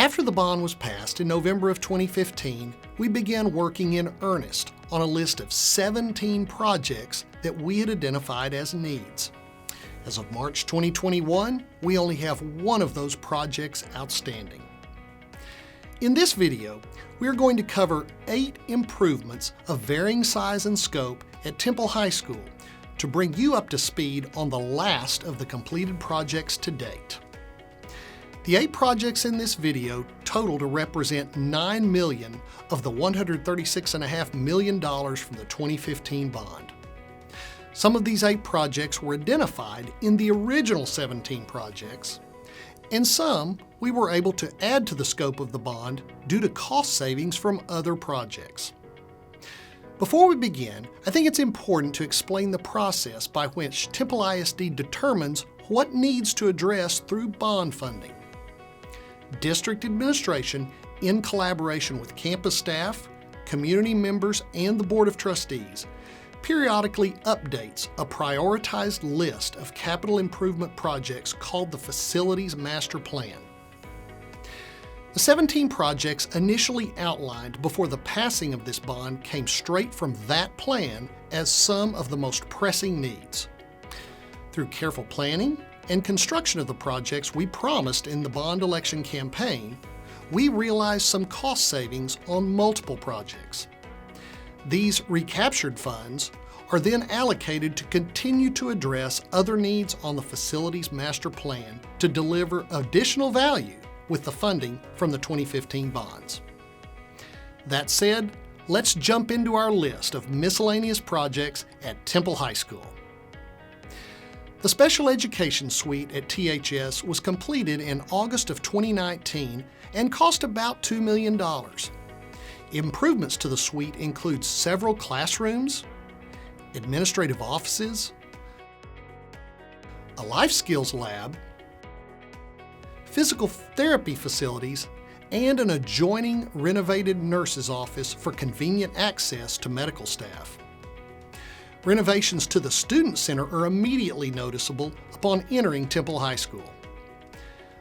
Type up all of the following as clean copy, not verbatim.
After the bond was passed in November of 2015, we began working in earnest on a list of 17 projects that we had identified as needs. As of March 2021, we only have one of those projects outstanding. In this video, we are going to cover 8 improvements of varying size and scope at Temple High School to bring you up to speed on the last of the completed projects to date. The 8 projects in this video total to represent $9 million of the $136.5 million from the 2015 bond. Some of these 8 projects were identified in the original 17 projects, and some we were able to add to the scope of the bond due to cost savings from other projects. Before we begin, I think it's important to explain the process by which Temple ISD determines what needs to address through bond funding. District administration, in collaboration with campus staff, community members, and the Board of Trustees, periodically updates a prioritized list of capital improvement projects called the Facilities Master Plan. The 17 projects initially outlined before the passing of this bond came straight from that plan as some of the most pressing needs. Through careful planning and construction of the projects we promised in the bond election campaign, we realized some cost savings on multiple projects. These recaptured funds are then allocated to continue to address other needs on the Facilities Master Plan to deliver additional value with the funding from the 2015 bonds. That said, let's jump into our list of miscellaneous projects at Temple High School. The Special Education Suite at THS was completed in August of 2019 and cost about $2 million. Improvements to the suite include several classrooms, administrative offices, a life skills lab, physical therapy facilities, and an adjoining renovated nurse's office for convenient access to medical staff. Renovations to the Student Center are immediately noticeable upon entering Temple High School.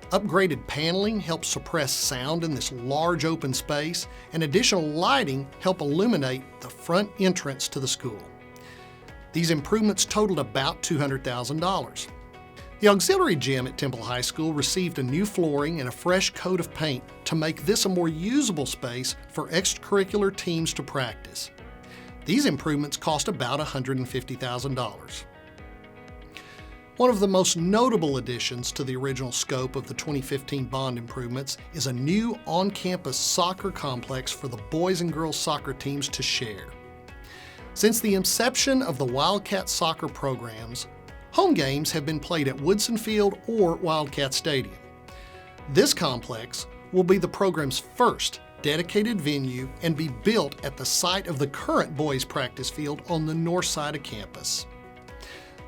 Upgraded paneling helps suppress sound in this large open space, and additional lighting help illuminate the front entrance to the school. These improvements totaled about $200,000. The auxiliary gym at Temple High School received a new flooring and a fresh coat of paint to make this a more usable space for extracurricular teams to practice. These improvements cost about $150,000. One of the most notable additions to the original scope of the 2015 bond improvements is a new on-campus soccer complex for the boys and girls soccer teams to share. Since the inception of the Wildcat soccer programs, home games have been played at Woodson Field or Wildcat Stadium. This complex will be the program's first dedicated venue and be built at the site of the current boys practice field on the north side of campus.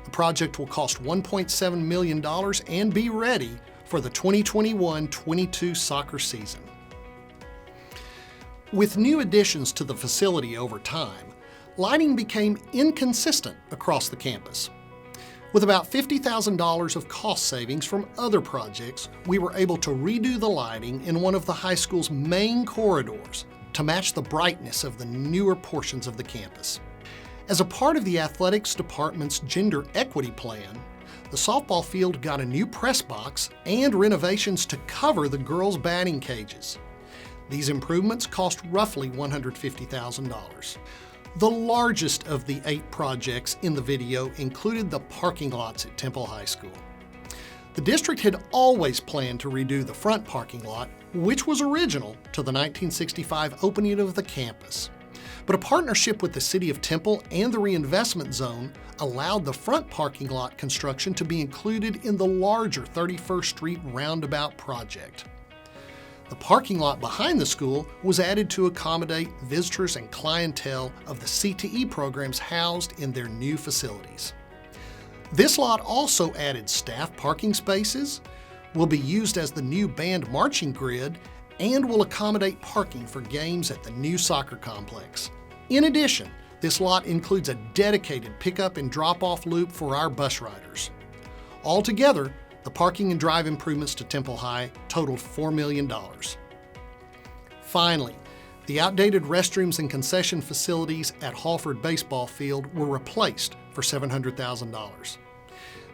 The project will cost $1.7 million and be ready for the 2021-22 soccer season. With new additions to the facility over time, lighting became inconsistent across the campus. With about $50,000 of cost savings from other projects, we were able to redo the lighting in one of the high school's main corridors to match the brightness of the newer portions of the campus. As a part of the athletics department's gender equity plan, the softball field got a new press box and renovations to cover the girls' batting cages. These improvements cost roughly $150,000. The largest of the 8 projects in the video included the parking lots at Temple High School. The district had always planned to redo the front parking lot, which was original to the 1965 opening of the campus. But a partnership with the City of Temple and the Reinvestment Zone allowed the front parking lot construction to be included in the larger 31st Street roundabout project. The parking lot behind the school was added to accommodate visitors and clientele of the CTE programs housed in their new facilities. This lot also added staff parking spaces, will be used as the new band marching grid, and will accommodate parking for games at the new soccer complex. In addition, this lot includes a dedicated pickup and drop-off loop for our bus riders. Altogether, the parking and drive improvements to Temple High totaled $4 million. Finally, the outdated restrooms and concession facilities at Hallford Baseball Field were replaced for $700,000.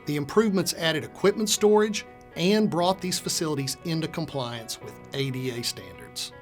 The improvements added equipment storage and brought these facilities into compliance with ADA standards.